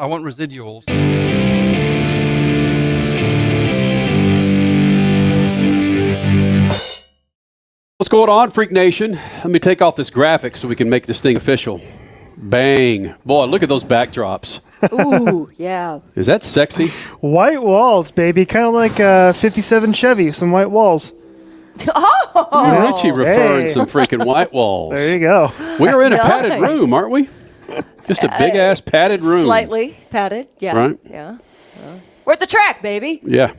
I want residuals. What's going on, Freak Nation? Let me take off this graphic so we can make this thing official. Bang. Boy, look at those backdrops. Ooh, yeah. Is that sexy? White walls, baby. Kind of like a 57 Chevy, some white walls. Oh! Richie referring Hey. some freaking white walls. There you go. We are in a padded Nice. room, aren't we? Just a big-ass padded room. Slightly padded, yeah. Right. Yeah. We're at the track, baby. Yeah.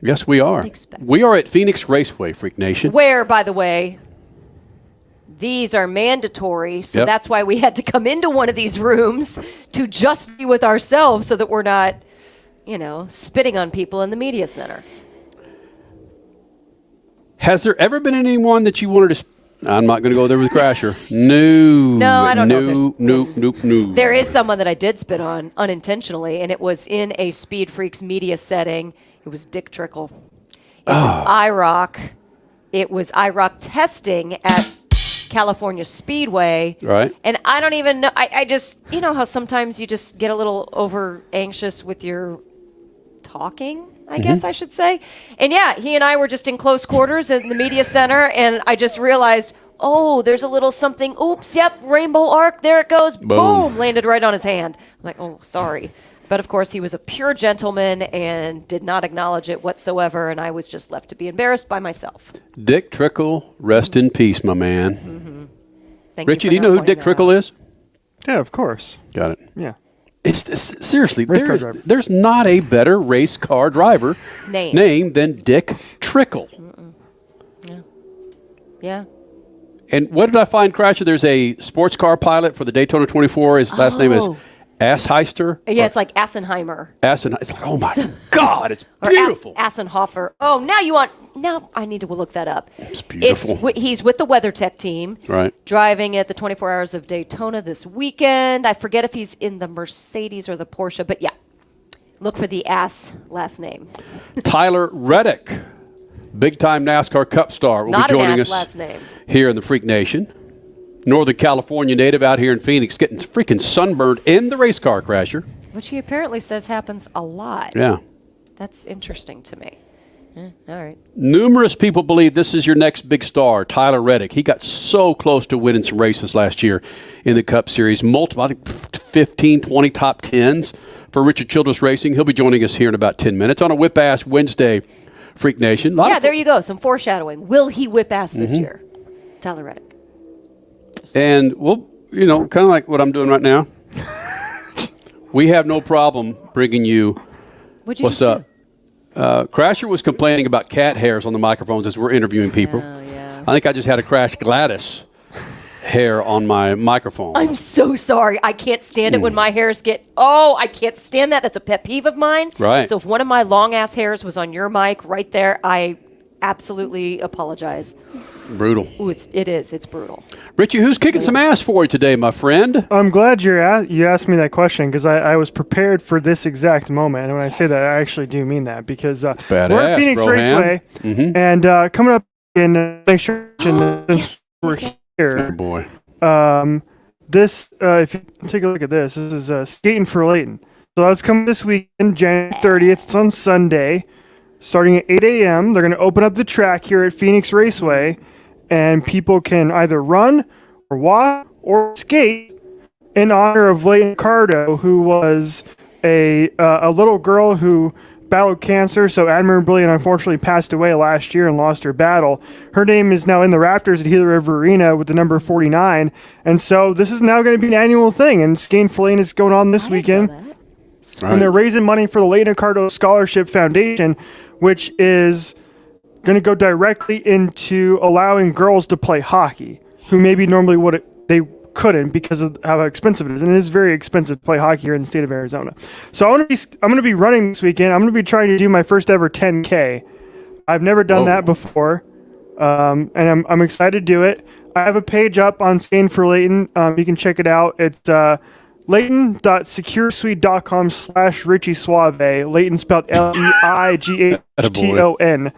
Yes, we are. Unexpected. We are at Phoenix Raceway, Freak Nation. Where, by the way, these are mandatory, so Yep. that's why we had to come into one of these rooms to just be with ourselves so that we're not, spitting on people in the media center. Has there ever been anyone that you wanted to... I'm not going to go there with Crasher. No. No, I don't know if No. There is someone that I did spit on unintentionally, and it was in a Speed Freaks media setting. It was Dick Trickle. It was IROC. It was IROC testing at California Speedway. Right. And I don't even know. I just, how sometimes you just get a little over anxious with your talking, I guess I should say. And yeah, he and I were just in close quarters in the media center, and I just realized, oh, there's a little something. Oops, yep, rainbow arc. There it goes. Boom. Landed right on his hand. I'm like, oh, sorry. But of course, he was a pure gentleman and did not acknowledge it whatsoever, and I was just left to be embarrassed by myself. Dick Trickle, rest in peace, my man. Thank you Richie, for do you not know who pointing Dick that Trickle out. is? Yeah, of course. Got it. Yeah. Seriously, Race car driver. there's not a better race car driver Name. than Dick Trickle. Yeah. And what did I find, Crasher? There's a sports car pilot for the Daytona 24. His last name is Oh. Assheister. Yeah, it's like Assenheimer. It's like, oh my God, it's Or beautiful. Assenhofer. Oh, now I need to look that up. It's beautiful. He's with the WeatherTech team. Right. Driving at the 24 Hours of Daytona this weekend. I forget if he's in the Mercedes or the Porsche, but yeah. Look for the Ass last name. Tyler Reddick, big-time NASCAR Cup star, will Not be an joining ass us last name. here in the Freak Nation. Northern California native out here in Phoenix, getting freaking sunburned in the race car, Crasher. Which he apparently says happens a lot. Yeah. That's interesting to me. All right. Numerous people believe this is your next big star, Tyler Reddick. He got so close to winning some races last year in the Cup Series. Multiple, I think 15, 20 top 10s for Richard Childress Racing. He'll be joining us here in about 10 minutes on a Whip Ass Wednesday, Freak Nation. Yeah, there you go. Some foreshadowing. Will he whip ass this year? Tyler Reddick. And we'll, kind of like what I'm doing right now. We have no problem bringing you What'd you what's just up. Crasher was complaining about cat hairs on the microphones as we're interviewing people. Oh, yeah. I think I just had a Crash Gladys hair on my microphone. I'm so sorry. I can't stand it when my hairs I can't stand that. That's a pet peeve of mine. Right. So if one of my long ass hairs was on your mic right there, I absolutely apologize. Brutal. Ooh, it is. It's brutal. Richie, who's kicking some ass for you today, my friend? I'm glad you asked me that question because I was prepared for this exact moment. And when I say that, I actually do mean that because we're badass, at Phoenix Broham. Raceway and coming up in next year, since we're Oh, here. boy. This, if you take a look at this is Skating for Layton. So that's coming this weekend, January 30th. It's on Sunday, starting at 8 a.m. They're going to open up the track here at Phoenix Raceway, and people can either run or walk or skate in honor of Layton Cardo, who was a little girl who battled cancer, so admirably and unfortunately passed away last year and lost her battle. Her name is now in the rafters at Gila River Arena with the number 49, and so this is now going to be an annual thing, and Skating for Layton is going on this weekend. And they're raising money for the Layton Cardo Scholarship Foundation, which is going to go directly into allowing girls to play hockey, who maybe normally they couldn't because of how expensive it is, and it is very expensive to play hockey here in the state of Arizona. So I'm going to be running this weekend. I'm going to be trying to do my first ever 10K. I've never done that before, and I'm excited to do it. I have a page up on Skating for Layton. You can check it out. It's Leighton.securesuite.com/Richie Suave. Leighton spelled Leighton.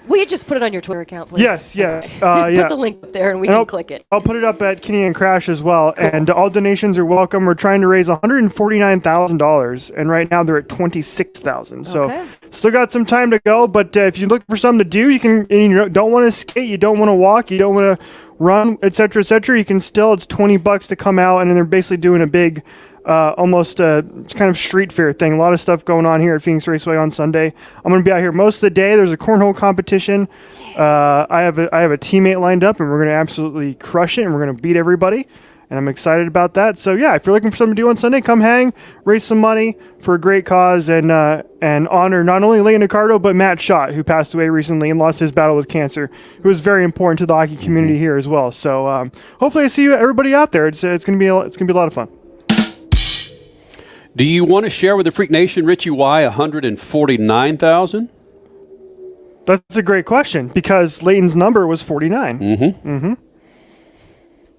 Will you just put it on your Twitter account, please? Yes. Yeah. Put the link up there and we can click it. I'll put it up at Kenny and Crash as well. Cool. And all donations are welcome. We're trying to raise $149,000, and right now they're at $26,000. So still got some time to go. But if you're looking for something to do, you can. And you don't want to skate, you don't want to walk, you don't want to run, etc., etc. You can still. It's $20 to come out, and then they're basically doing a big. Almost a kind of street fair thing. A lot of stuff going on here at Phoenix Raceway on Sunday. I'm going to be out here most of the day. There's a cornhole competition. I have a teammate lined up, and we're going to absolutely crush it, and we're going to beat everybody. And I'm excited about that. So yeah, if you're looking for something to do on Sunday, come hang, raise some money for a great cause, and honor not only Leighton Ricardo but Matt Schott, who passed away recently and lost his battle with cancer, who was very important to the hockey community here as well. So hopefully I see everybody out there. It's going to be a lot of fun. Do you want to share with the Freak Nation, Richie, why $149,000? That's a great question, because Leighton's number was 49.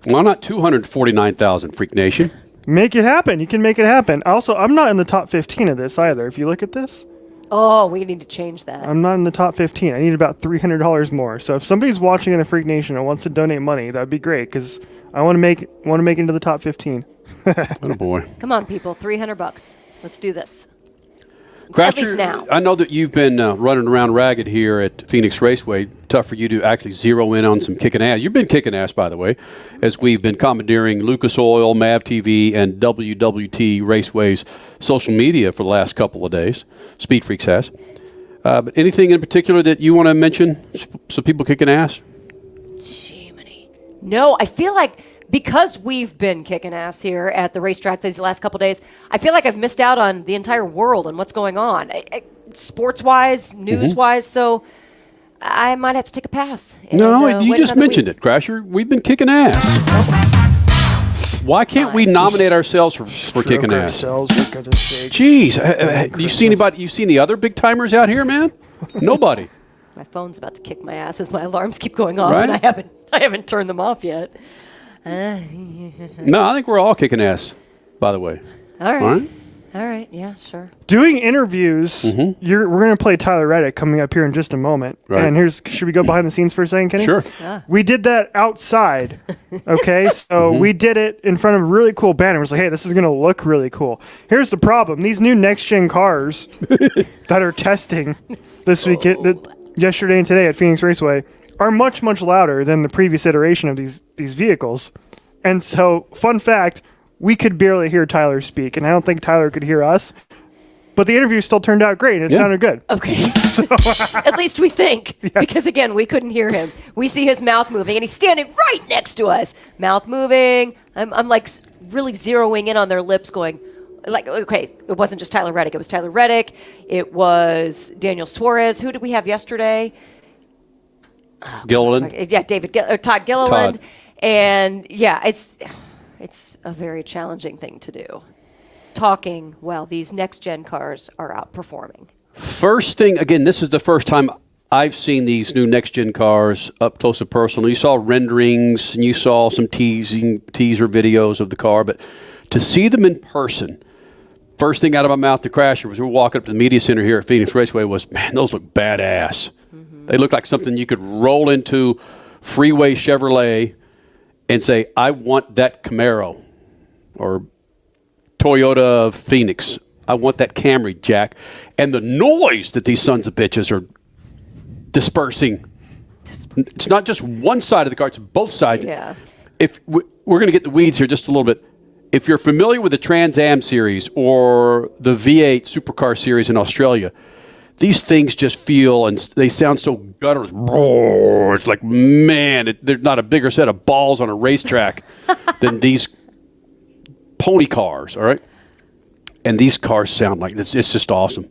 Why not $249,000, Freak Nation? Make it happen. You can make it happen. Also, I'm not in the top 15 of this either. If you look at this. Oh, we need to change that. I'm not in the top 15. I need about $300 more. So if somebody's watching in the Freak Nation and wants to donate money, that'd be great, because I want to make it into the top 15. Oh boy! Come on, people! $300. Let's do this. Crasher, at least now. I know that you've been running around ragged here at Phoenix Raceway. Tough for you to actually zero in on some kicking ass. You've been kicking ass, by the way, as we've been commandeering Lucas Oil, Mav TV, and WWT Raceway's social media for the last couple of days. Speed Freaks has. But anything in particular that you want to mention? Some people kicking ass. No, I feel like because we've been kicking ass here at the racetrack these last couple days, I feel like I've missed out on the entire world and what's going on, sports-wise, news-wise. So I might have to take a pass. No, you just mentioned it, Crasher. We've been kicking ass. Why can't we nominate ourselves for kicking ass? Jeez, you see anybody? You seen the other big timers out here, man? Nobody. My phone's about to kick my ass as my alarms keep going off, right? And I haven't turned them off yet. No, I think we're all kicking ass, by the way. All right. Yeah, sure. Doing interviews, we're going to play Tyler Reddick coming up here in just a moment. Right. And should we go behind the scenes for a second, Kenny? Sure. We did that outside, okay? So we did it in front of a really cool banner. It was like, hey, this is going to look really cool. Here's the problem. These new next-gen cars that are testing this weekend, yesterday and today at Phoenix Raceway, are much, much louder than the previous iteration of these vehicles. And so, fun fact, we could barely hear Tyler speak, and I don't think Tyler could hear us. But the interview still turned out great, and it sounded good. Okay. So, at least we think. Yes. Because, again, we couldn't hear him. We see his mouth moving, and he's standing right next to us. Mouth moving. I'm like really zeroing in on their lips going, like, okay, it wasn't just Tyler Reddick. It was Tyler Reddick. It was Daniel Suarez. Who did we have yesterday? Gilliland. Todd Gilliland. And yeah, it's a very challenging thing to do. Talking while these next-gen cars are outperforming. First thing, again, this is the first time I've seen these new next-gen cars up close and personal. You saw renderings and you saw some teaser videos of the car, but to see them in person, first thing out of my mouth to Crasher was we were walking up to the media center here at Phoenix Raceway was, man, those look badass. They look like something you could roll into Freeway Chevrolet and say, I want that Camaro or Toyota Phoenix. I want that Camry, Jack. And the noise that these sons of bitches are dispersing. It's not just one side of the car, it's both sides. Yeah. If we're going to get the weeds here just a little bit. If you're familiar with the Trans Am series or the V8 Supercar series in Australia, these things just feel and they sound so guttural. It's like, man, there's not a bigger set of balls on a racetrack than these pony cars, all right? And these cars sound like this. It's just awesome.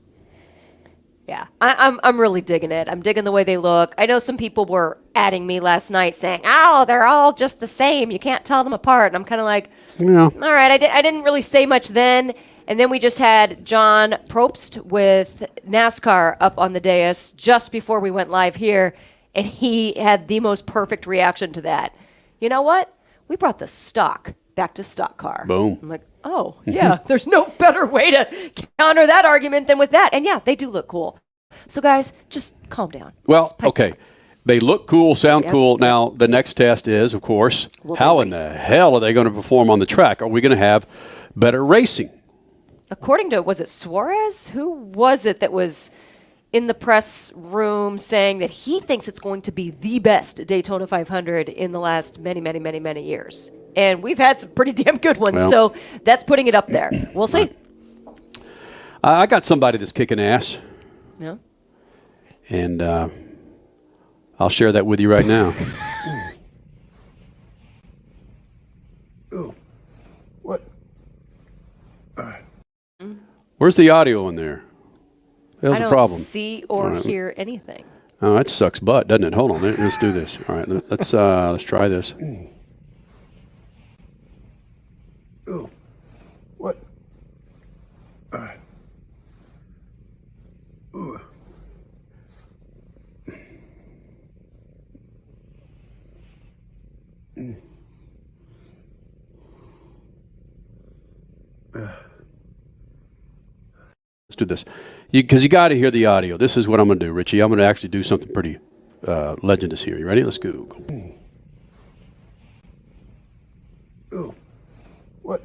Yeah, I'm really digging it. I'm digging the way they look. I know some people were adding me last night saying, oh, they're all just the same. You can't tell them apart. And I'm kind of like, yeah. All right, I didn't really say much then. And then we just had John Probst with NASCAR up on the dais just before we went live here, and he had the most perfect reaction to that. You know what? We brought the stock back to stock car. Boom. I'm like, oh, yeah, there's no better way to counter that argument than with that. And yeah, they do look cool. So guys, just calm down. Well, okay. They look cool, sound cool. Now, the next test is, of course, how in the hell are they going to perform on the track? Are we going to have better racing? According to, was it Suarez? Who was it that was in the press room saying that he thinks it's going to be the best Daytona 500 in the last many, many, many, many years? And we've had some pretty damn good ones, so that's putting it up there. We'll see. I got somebody that's kicking ass. Yeah. And I'll share that with you right now. Oh, what? Where's the audio in there? That's I the problem. don't see or hear anything. Oh, that sucks butt, doesn't it? Hold on, let's do this. All right, let's try this. Oh, what? Let's do this. Because you got to hear the audio. This is what I'm going to do, Richie. I'm going to actually do something pretty legendous here. You ready? Let's go. Oh, what?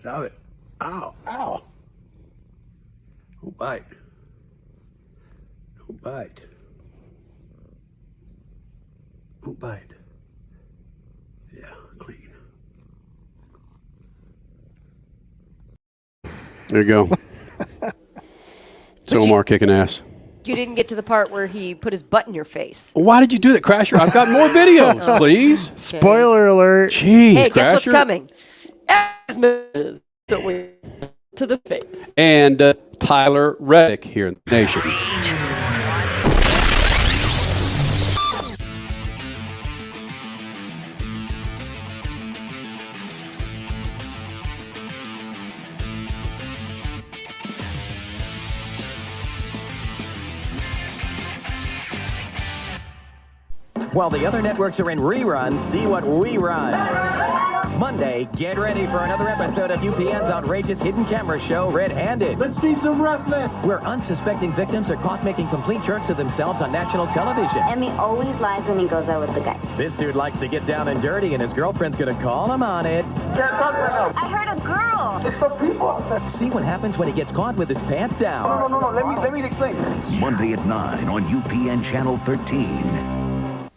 Stop it. Ow, ow. Don't bite. Don't bite. Don't bite. Yeah, clean. There you go. So Omar kicking ass. You didn't get to the part where he put his butt in your face. Why did you do that, Crasher? I've got more videos, please. Spoiler alert. Jeez, Hey, Crasher. guess what's coming? To the face. And Tyler Reddick here in the nation. While the other networks are in reruns, see what we run. Monday, get ready for another episode of UPN's outrageous hidden camera show, Red Handed. Let's see some wrestling. Where unsuspecting victims are caught making complete jerks of themselves on national television. Emmy always lies when he goes out with the guys. This dude likes to get down and dirty, and his girlfriend's gonna call him on it. Can't talk right now. I heard a girl. It's for people. See what happens when he gets caught with his pants down. No. Let me explain. Monday at 9 on UPN Channel 13.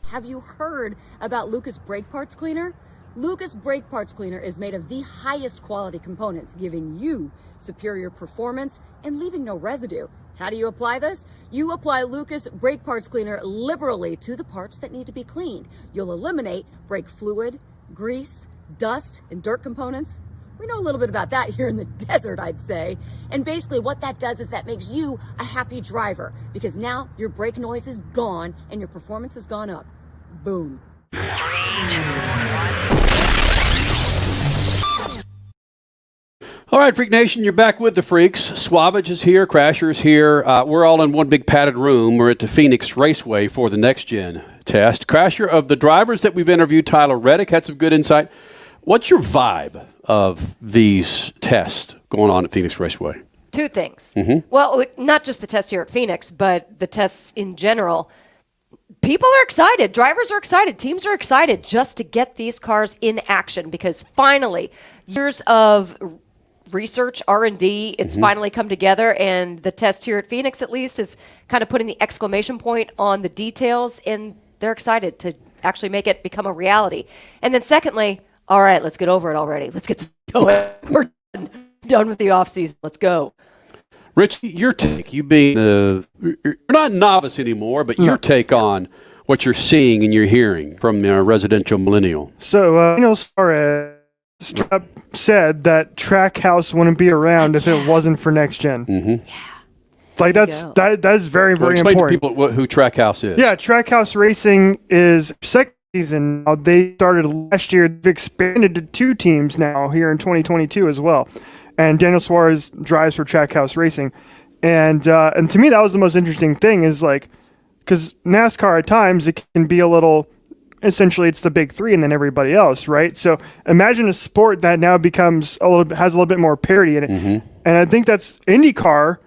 Have you heard about Lucas Brake Parts Cleaner? Lucas Brake Parts Cleaner is made of the highest quality components, giving you superior performance and leaving no residue. How do you apply this? You apply Lucas Brake Parts Cleaner liberally to the parts that need to be cleaned. You'll eliminate brake fluid, grease, dust, and dirt components. We know a little bit about that here in the desert, I'd say. And basically what that does is that makes you a happy driver, because now your brake noise is gone and your performance has gone up. Boom. All right, Freak Nation, you're back with the Freaks. Swavage is here, Crasher is here. We're all in one big padded room. We're at the Phoenix Raceway for the Next Gen Test. Crasher, of the drivers that we've interviewed, Tyler Reddick had some good insight. What's your vibe of these tests going on at Phoenix Raceway? Two things. Well, not just the test here at Phoenix, but the tests in general. People are excited. Drivers are excited. Teams are excited just to get these cars in action, because finally, years of research, R&D, it's finally come together, and the test here at Phoenix, at least, is kind of putting the exclamation point on the details, and they're excited to actually make it become a reality. And then secondly, all right, let's get over it already. Let's get going. We're done with the offseason. Let's go. Rich, your take, you being you're not novice anymore, but your take on what you're seeing and you're hearing from the residential millennial. So, Suarez said that Trackhouse wouldn't be around if it wasn't for Next Gen. Mm-hmm. Like that is very, very explain important. to people who Trackhouse is. Yeah, Trackhouse Racing is second season. Now, they started last year. They've expanded to 2 teams now here in 2022 as well. And Daniel Suarez drives for Trackhouse Racing. And to me, that was the most interesting thing is like, because NASCAR at times, it can be a little, essentially it's the big 3 and then everybody else, right? So imagine a sport that now becomes has a little bit more parity in it. Mm-hmm. And I think that's IndyCar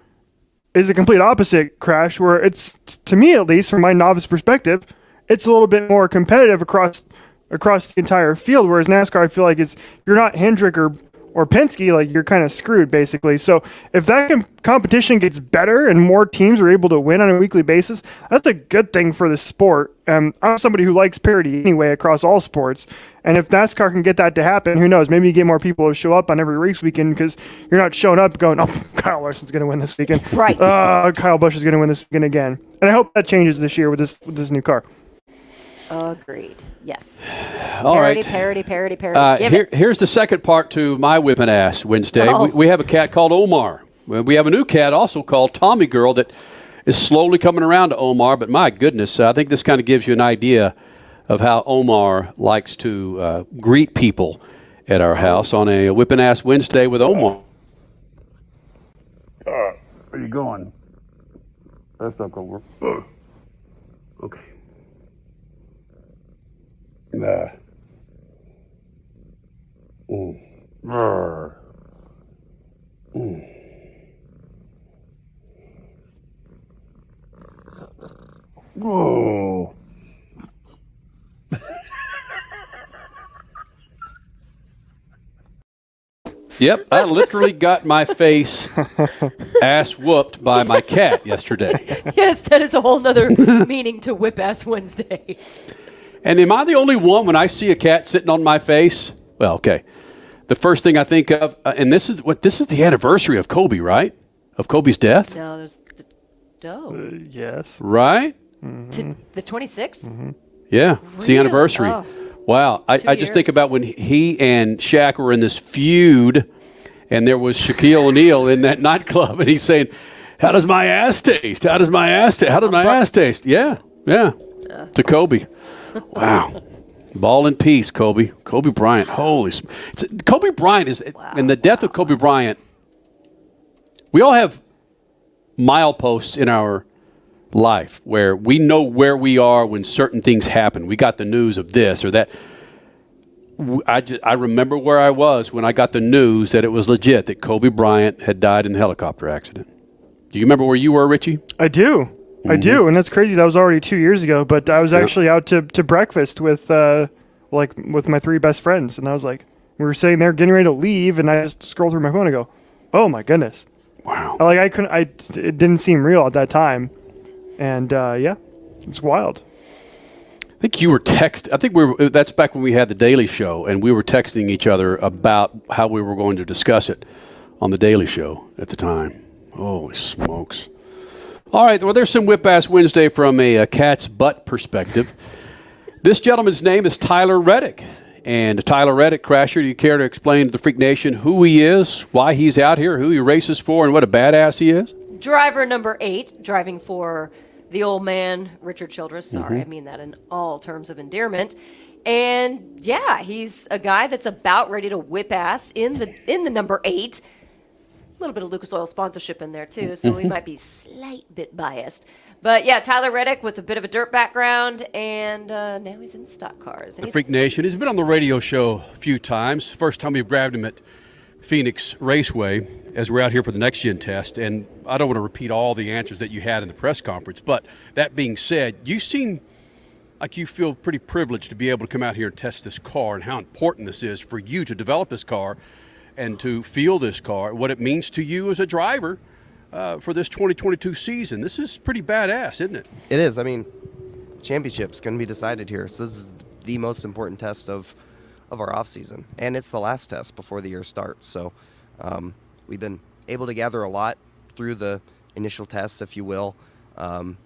is a complete opposite, Crash, where it's, to me at least, from my novice perspective, it's a little bit more competitive across the entire field, whereas NASCAR, I feel like you're not Hendrick or Penske, like you're kind of screwed basically. So if that competition gets better and more teams are able to win on a weekly basis, that's a good thing for the sport. I'm somebody who likes parity anyway across all sports. And if NASCAR can get that to happen, who knows? Maybe you get more people to show up on every race weekend because you're not showing up going, oh, Kyle Larson's going to win this weekend. Right. Kyle Busch is going to win this weekend again. And I hope that changes this year with this new car. Agreed. Yes. All right. Parody. Here's the second part to my whipping ass Wednesday. Oh. We have a cat called Omar. We have a new cat also called Tommy Girl that is slowly coming around to Omar, but my goodness, I think this kind of gives you an idea of how Omar likes to greet people at our house on a whipping ass Wednesday with Omar. Where you going? That's not gonna work. Okay. Whoa. Yep, I literally got my face ass whooped by my cat yesterday. Yes, that is a whole nother meaning to Whip Ass Wednesday. And am I the only one when I see a cat sitting on my face? Well, okay. The first thing I think of, and this is the anniversary of Kobe, right? Of Kobe's death? No, there's the dough. Yes. Right? To the 26th? Yeah, it's the Really? anniversary. Oh. Wow. I just think years. about when he and Shaq were in this feud, and there was Shaquille O'Neal in that nightclub, and he's saying, how does my ass taste? How does my ass taste? How does my ass taste? Yeah. To Kobe. Wow. Ball in peace, Kobe. Kobe Bryant. Kobe Bryant is, and the death of Kobe Bryant, we all have mileposts in our life where we know where we are when certain things happen. We got the news of this or that. I remember where I was when I got the news that it was legit, that Kobe Bryant had died in the helicopter accident. Do you remember where you were, Richie? I do. I do, and that's crazy. That was already 2 years ago, but I was actually out to breakfast with my 3 best friends, and I was like, we were sitting there getting ready to leave, and I just scrolled through my phone and go, oh my goodness. Wow. It didn't seem real at that time, and it's wild. I think you were that's back when we had the Daily Show, and we were texting each other about how we were going to discuss it on the Daily Show at the time. Holy smokes. All right, well, there's some Whip Ass Wednesday from a cat's butt perspective. This gentleman's name is Tyler Reddick. And Tyler Reddick, Crasher, do you care to explain to the Freak Nation who he is, why he's out here, who he races for, and what a badass he is? Driver number 8, driving for the old man, Richard Childress. Sorry, I mean that in all terms of endearment. And, yeah, he's a guy that's about ready to whip ass in the number 8. A little bit of Lucas Oil sponsorship in there, too, so we might be slight bit biased. But, yeah, Tyler Reddick with a bit of a dirt background, and now he's in stock cars. And The Freak Nation. He's been on the radio show a few times. First time we grabbed him at Phoenix Raceway as we're out here for the Next Gen Test. And I don't want to repeat all the answers that you had in the press conference, but that being said, you seem like you feel pretty privileged to be able to come out here and test this car and how important this is for you to develop this car and to feel this car, what it means to you as a driver for this 2022 season. This is pretty badass, isn't it? It is. I mean, championship's going to be decided here. So this is the most important test of our off season, and it's the last test before the year starts. So we've been able to gather a lot through the initial tests, if you will,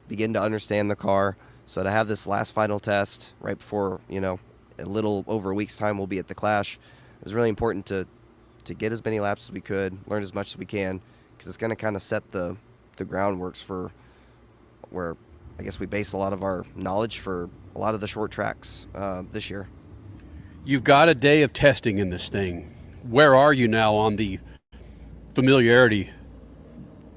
begin to understand the car. So to have this last final test right before, a little over a week's time we'll be at the Clash, it was really important to get as many laps as we could, learn as much as we can, because it's going to kind of set the groundworks for where I guess we base a lot of our knowledge for a lot of the short tracks this year. You've got a day of testing in this thing. Where are you now on the familiarity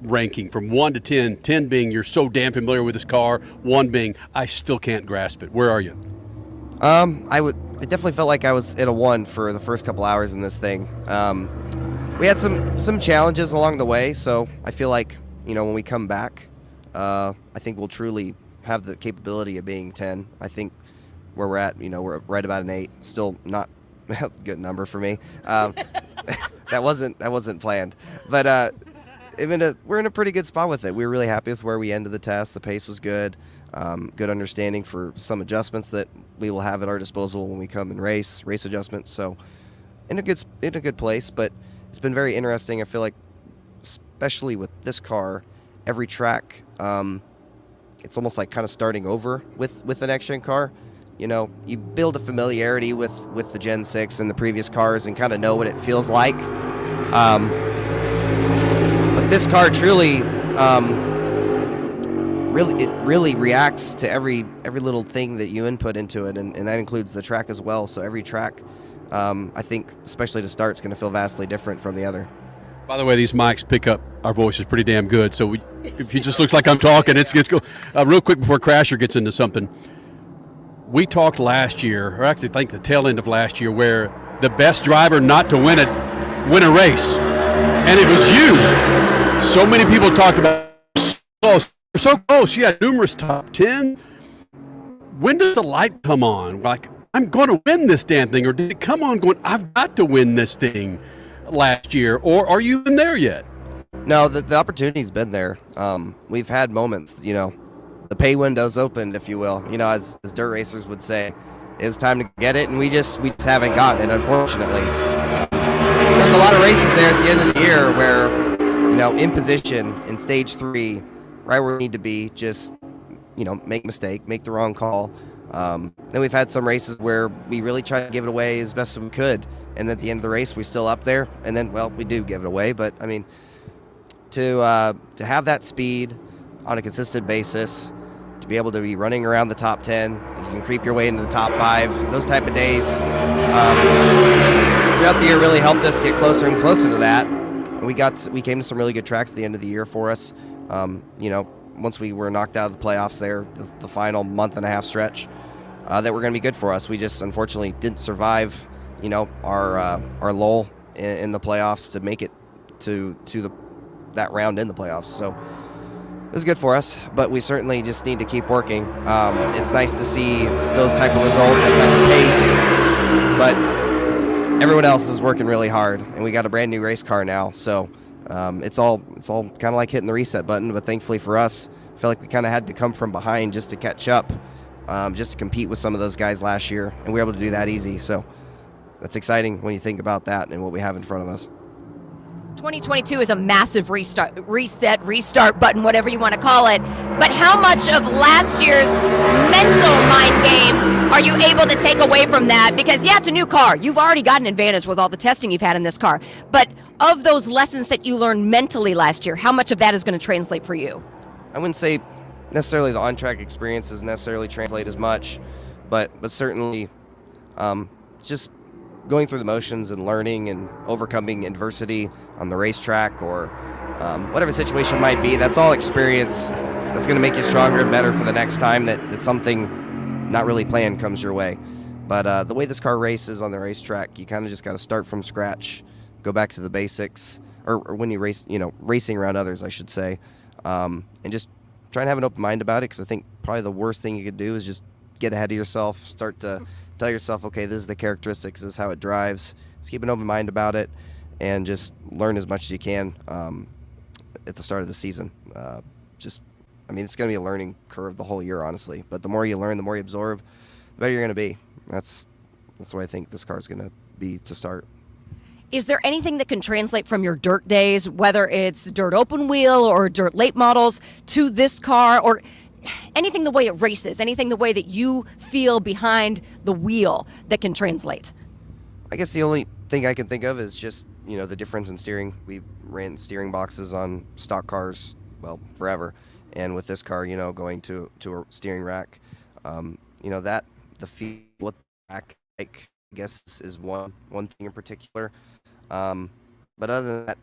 ranking from 1 to 10? 10 being you're so damn familiar with this car, 1 being I still can't grasp it. Where are you? I definitely felt like I was at a 1 for the first couple hours in this thing. We had some challenges along the way, so I feel like, when we come back, I think we'll truly have the capability of being 10. I think where we're at, we're right about an 8. Still not a good number for me. That wasn't planned, but we're in a pretty good spot with it. We were really happy with where we ended the test. The pace was good. Good understanding for some adjustments that we will have at our disposal when we come and race adjustments. So in a good place, but it's been very interesting. I feel like, especially with this car, every track, it's almost like kind of starting over with the next gen car. You build a familiarity with the Gen 6 and the previous cars and kind of know what it feels like. But this car truly, really reacts to every little thing that you input into it, and that includes the track as well. So every track, I think, especially to start, is going to feel vastly different from the other. By the way, these mics pick up our voices pretty damn good. So if it just looks like I'm talking, it's go. Real quick before Crasher gets into something. We talked last year, or actually I think the tail end of last year, where the best driver not to win a race. And it was you. So many people talked about so close. You had numerous top 10. When does the light come on? Like, I'm going to win this damn thing. Or did it come on going, I've got to win this thing last year? Or are you in there yet? No, the opportunity's been there. We've had moments, the pay window's opened, if you will. As dirt racers would say, it was time to get it, and we just haven't gotten it, unfortunately. There's a lot of races there at the end of the year where, in position in stage 3, right where we need to be, just, make a mistake, make the wrong call. Then we've had some races where we really tried to give it away as best as we could, and at the end of the race, we're still up there, and then, we do give it away. But, I mean, to have that speed on a consistent basis, to be able to be running around the top 10, you can creep your way into the top 5, those type of days, throughout the year really helped us get closer and closer to that. And we came to some really good tracks at the end of the year for us. Once we were knocked out of the playoffs there, the final month and a half stretch, that were going to be good for us. We just unfortunately didn't survive, our lull in the playoffs to make it to that round in the playoffs. So it was good for us, but we certainly just need to keep working. It's nice to see those type of results, that type of pace, but everyone else is working really hard, and we got a brand new race car now. So it's all kind of like hitting the reset button. But thankfully for us, I feel like we kind of had to come from behind just to catch up, just to compete with some of those guys last year, and we were able to do that easy. So that's exciting when you think about that and what we have in front of us. 2022 is a massive restart button, whatever you want to call it. But how much of last year's mental mind games are you able to take away from that? Because, yeah, it's a new car. You've already got an advantage with all the testing you've had in this car. But of those lessons that you learned mentally last year, how much of that is going to translate for you? I wouldn't say necessarily the on-track experiences necessarily translate as much, but certainly just going through the motions and learning and overcoming adversity on the racetrack or whatever the situation might be, that's all experience that's going to make you stronger and better for the next time that something not really planned comes your way. But the way this car races on the racetrack, you kind of just got to start from scratch, go back to the basics, or when you race, racing around others, I should say, and just try and have an open mind about it, because I think probably the worst thing you could do is just get ahead of yourself, start to tell yourself, okay, this is the characteristics, this is how it drives. Just keep an open mind about it and just learn as much as you can at the start of the season. It's going to be a learning curve the whole year, honestly. But the more you learn, the more you absorb, the better you're going to be. That's the way I think this car is going to be to start. Is there anything that can translate from your dirt days, whether it's dirt open wheel or dirt late models, to this car, or anything the way it races, anything the way that you feel behind the wheel that can translate? I guess the only thing I can think of is just, the difference in steering. We ran steering boxes on stock cars, forever. and with this car, going to a steering rack, that the feel what the rack like, I guess is one thing in particular. But other than that,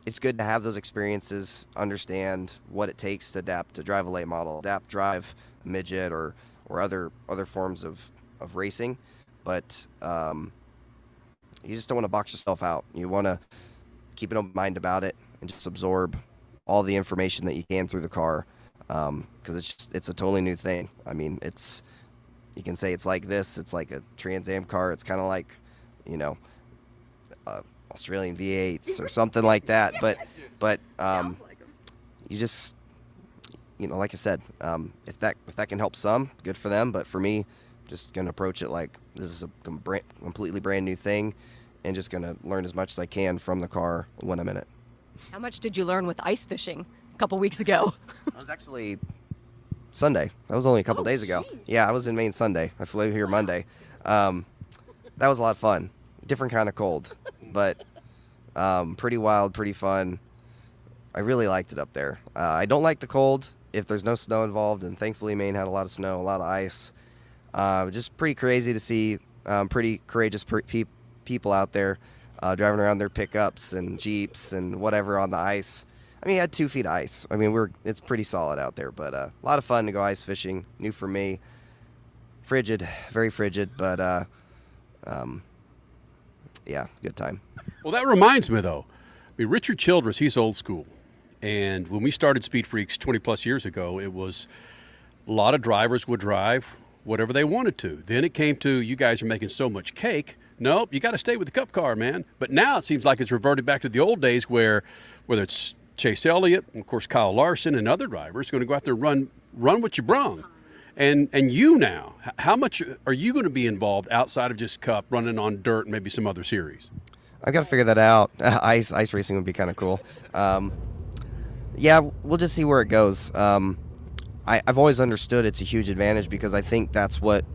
it's good to have those experiences, understand what it takes to adapt, to drive a late model, drive a midget or other forms of racing. But you just don't want to box yourself out. You want to keep an open mind about it and just absorb all the information that you can through the car, because it's a totally new thing. I mean, you can say it's like this. It's like a Trans Am car. It's kind of like, Australian V8s or something like that. But you just, like I said, if that can help some, good for them. But for me, just gonna approach it like this is a completely brand new thing, and just gonna learn as much as I can from the car when I'm in it. How much did you learn with ice fishing a couple weeks ago? That was actually Sunday. That was only a couple days ago. Yeah, I was in Maine Sunday. I flew here Monday. That was a lot of fun. Different kind of cold, but pretty wild, pretty fun. I really liked it up there. I don't like the cold if there's no snow involved, and thankfully Maine had a lot of snow, a lot of ice. Just pretty crazy to see pretty courageous people out there driving around their pickups and Jeeps and whatever on the ice. I mean, you had 2 feet of ice. I mean, it's pretty solid out there, but a lot of fun to go ice fishing. New for me. Frigid, very frigid, but yeah, good time. Well, that reminds me, though. I mean, Richard Childress, he's old school. And when we started Speed Freaks 20-plus years ago, it was a lot of drivers would drive whatever they wanted to. Then it came to, you guys are making so much cake. Nope, you got to stay with the Cup car, man. But now it seems like it's reverted back to the old days where, whether it's Chase Elliott, and of course Kyle Larson, and other drivers going to go out there and run what you brung. And you now, how much are you going to be involved outside of just Cup, running on dirt and maybe some other series? I've got to figure that out. Ice racing would be kind of cool. Yeah, we'll just see where it goes. I've always understood it's a huge advantage because I think that's what,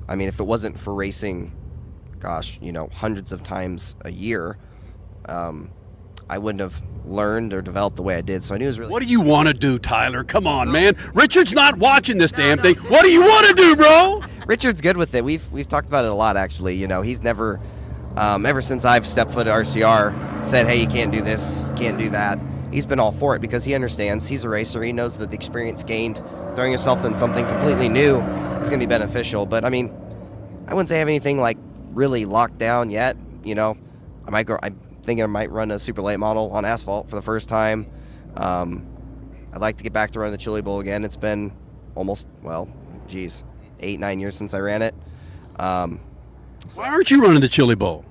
I mean, if it wasn't for racing, gosh, hundreds of times a year, I wouldn't have learned or developed the way I did. So I knew it was really. What do you want to do, Tyler? Come on, man. Richard's not watching this damn thing. What do you want to do, bro? Richard's good with it. We've talked about it a lot, actually. He's never, ever since I've stepped foot at RCR, said, hey, you can't do this, you can't do that. He's been all for it because he understands. He's a racer. He knows that the experience gained throwing yourself in something completely new is going to be beneficial. But, I mean, I wouldn't say I have anything, like, really locked down yet. I'm thinking I might run a super late model on asphalt for the first time. I'd like to get back to running the Chili Bowl again. It's been almost, 8-9 years since I ran it. Why aren't you running the Chili Bowl?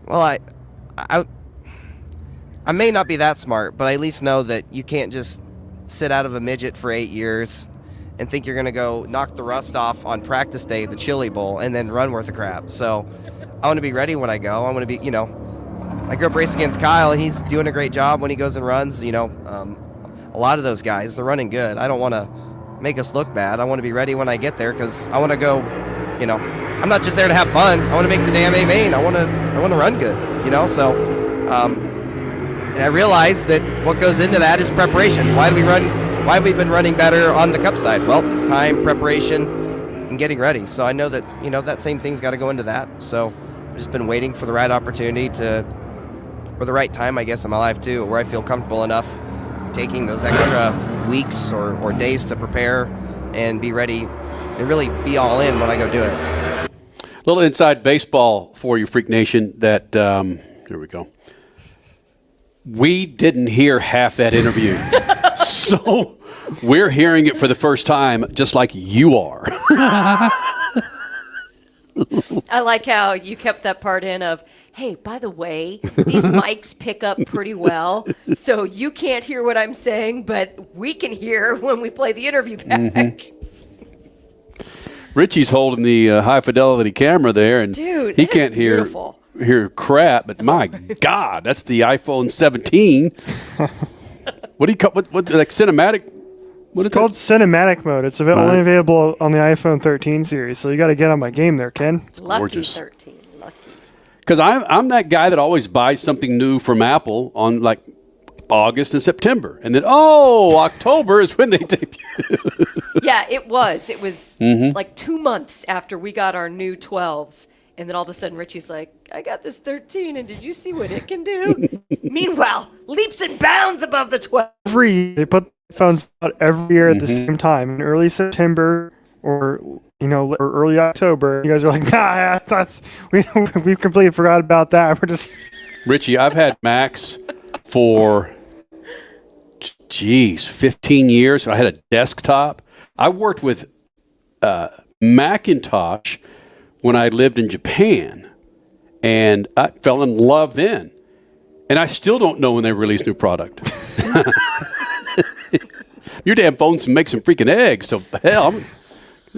Well, I may not be that smart, but I at least know that you can't just sit out of a midget for 8 years and think you're going to go knock the rust off on practice day, the Chili Bowl, and then run worth of crap. So I want to be ready when I go. I want to be, I grew up racing against Kyle. He's doing a great job when he goes and runs. A lot of those guys, they're running good. I don't want to make us look bad. I want to be ready when I get there because I want to go, I'm not just there to have fun. I want to make the damn A main. I want to run good, so and I realized that what goes into that is preparation. Why have we been running better on the Cup side? Well, it's time, preparation, and getting ready. So I know that, that same thing's got to go into that. So I've just been waiting for the right opportunity or the right time, I guess, in my life too, where I feel comfortable enough taking those extra weeks or days to prepare and be ready and really be all in when I go do it. A little inside baseball for you, Freak Nation, that, here we go. We didn't hear half that interview. So we're hearing it for the first time, just like you are. I like how you kept that part in of, hey, by the way, these mics pick up pretty well, so you can't hear what I'm saying, but we can hear when we play the interview back. Mm-hmm. Richie's holding the high-fidelity camera there, and dude, he can't hear crap, but my God, that's the iPhone 17. What do you call what like cinematic? It's called cinematic mode. It's only available on the iPhone 13 series, so you got to get on my game there, Ken. It's lucky gorgeous. 13, lucky. Because I'm that guy that always buys something new from Apple on like August and September. And then, October is when they debut. Yeah, it was. It was Mm-hmm. like 2 months after we got our new 12s. And then all of a sudden, Richie's like, I got this 13, and did you see what it can do? Meanwhile, leaps and bounds above the 12. They put the phones out every year at the same time in early September or or early October. You guys are like, nah, we completely forgot about that. We're just Richie, I've had Macs for 15 years. I had a desktop. I worked with Macintosh when I lived in Japan, and I fell in love then. And I still don't know when they release new product. Your damn phones make some freaking eggs, so hell,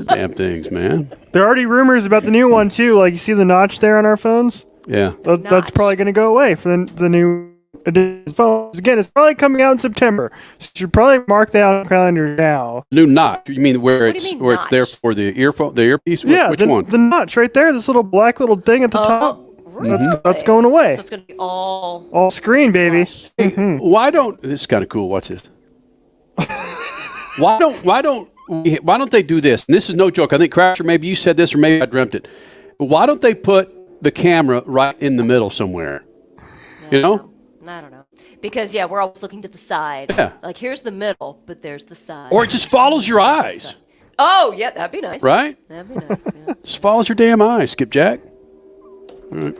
damn things, man. There are already rumors about the new one too. Like you see the notch there on our phones. Yeah, that's probably going to go away for the new edition phones. Again, it's probably coming out in September. So you should probably mark that on your calendar now. New notch. You mean where What do you mean it's there for the earphone, the earpiece? Yeah, Which the, one? the notch right there. This little black little thing at the top. Really? That's going away. So it's going to be all All screen, baby. Why don't this is kind of cool? Watch this. Why don't they do this? And this is no joke. I think Crasher, maybe you said this, or maybe I dreamt it. Why don't they put the camera right in the middle somewhere? You know? I don't know. Because, yeah, we're always looking to the side. Yeah. Like, here's the middle, but there's the side. Or it just follows your eyes, Oh, yeah, that'd be nice. right? That'd be nice, yeah. Just follows your damn eyes, Skipjack. All right.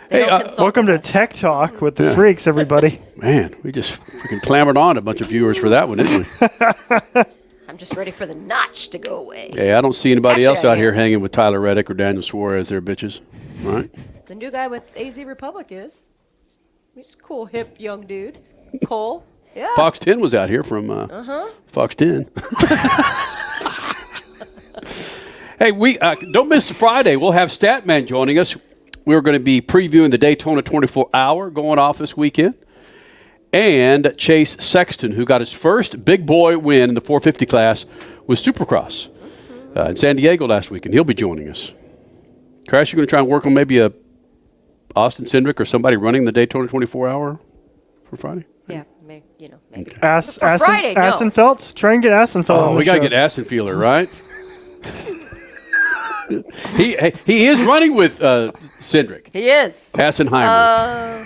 They Hey, don't consult Welcome to with us. Tech Talk with the Yeah. freaks, everybody. Man, we just freaking clambered on a bunch of viewers for that one, didn't we? I'm just ready for the notch to go away. Hey, I don't see anybody Actually, else I out here am. hanging with Tyler Reddick or Daniel Suarez. They're bitches, right? The new guy with AZ Republic is. He's a cool, hip, young dude. Cole. Yeah. Fox 10 was out here from Fox 10. Hey, we don't miss Friday. We'll have Statman joining us. We're going to be previewing the Daytona 24-hour going off this weekend. And Chase Sexton, who got his first big boy win in the 450 class with Supercross in San Diego last weekend. He'll be joining us. Crash, you going to try and work on maybe a Austin Cindric or somebody running the Daytona 24-hour for Friday? Yeah, maybe, maybe. Okay. For Friday, no. Assenfeld? Try and get Assenfeld on Oh, the we got to show. get Assenfeller, right? He is running with Cindric. He is. Assenheimer.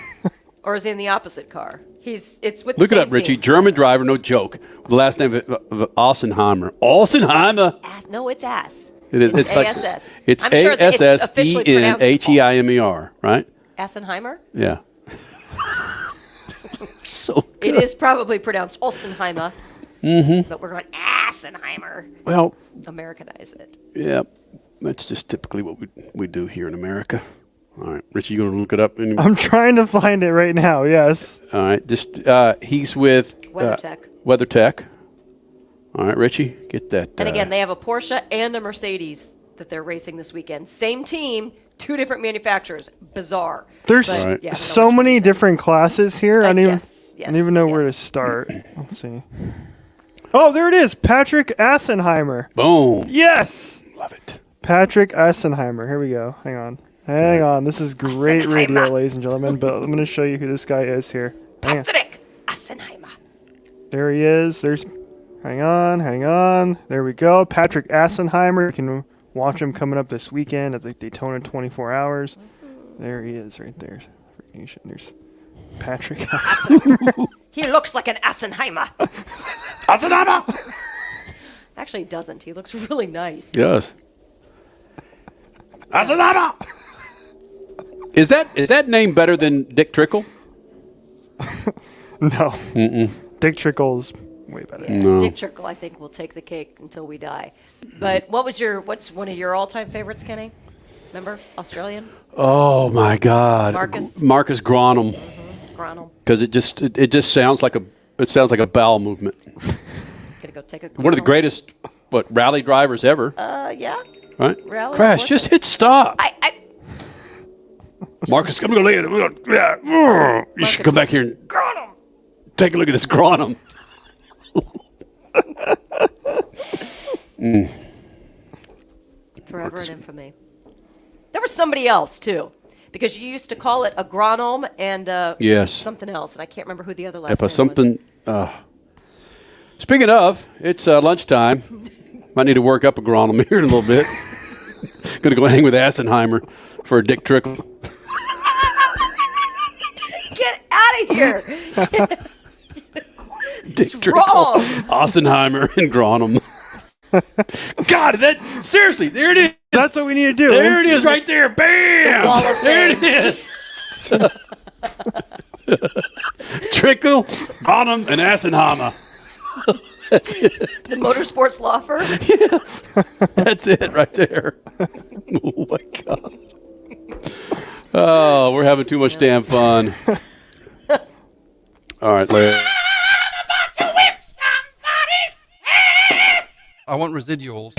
Or is he in the opposite car? It's with Look the it same up, Richie. team. German driver, no joke. The last name of Assenheimer. Assenheimer. No, it's ass. It is. It's ASS. like it's I'm sure that it's officially pronounced ASSENHEIMER, right? Assenheimer? Yeah. So It good. is probably pronounced Olsenheimer. But we're going Assenheimer. Well, Americanize it. yeah. That's just typically what we do here in America. All right, Richie, you going to look it up? I'm trying to find it right now, yes. All right, just he's with WeatherTech. WeatherTech. All right, Richie, get that. And again, they have a Porsche and a Mercedes that they're racing this weekend. Same team, two different manufacturers. Bizarre. There's But, Right. yeah, I don't know so which many one it's different classes here. I don't yes, I don't even know where to yes. start. Let's see. Oh, there it is. Patrick Assenheimer. Boom. Yes. Love it. Patrick Assenheimer. Here we go. Hang on. This is great radio, ladies and gentlemen. But I'm going to show you who this guy is here. Hang on. Patrick Assenheimer. There he is. Hang on. There we go. Patrick Assenheimer. You can watch him coming up this weekend at the Daytona 24 Hours. There he is right there. There's Patrick Assenheimer. He looks like an Assenheimer. Assenheimer. Actually, he doesn't. He looks really nice. Yes. Assenheimer. Is that name better than Dick Trickle? No. Dick Trickle's way better. Yeah, No. Dick Trickle, I think, will take the cake until we die. But what's one of your all-time favorites, Kenny? Remember? Australian? Oh my God. Marcus Gronholm. Gronholm. Because it just sounds like a bowel movement. Gonna go take a One of the greatest rally drivers ever. Yeah. Right? Rally Crash, sports. just hit stop. I Marcus, I'm gonna lay it. Yeah. You should come back here and take a look at this Gronholm. Forever in infamy. There was somebody else, too. because you used to call it agronom and Yes. something else, and I can't remember who the other last name If something. Speaking of, it's lunchtime. Might need to work up agronomy here in a little bit. Going to go hang with Assenheimer for a Dick Trickle. was. Get out of here. Dick Trickle, wrong. Assenheimer, and Gronum. God, seriously, there it is. That's what we need to do. There it is, right there. Bam! Wall of There it Fame. is. Trickle, Gronum, and Assenheimer. That's it. The motorsports law firm. Yes, that's it right there. Oh my God. Oh, we're having too much damn fun. All right, Larry. I want residuals.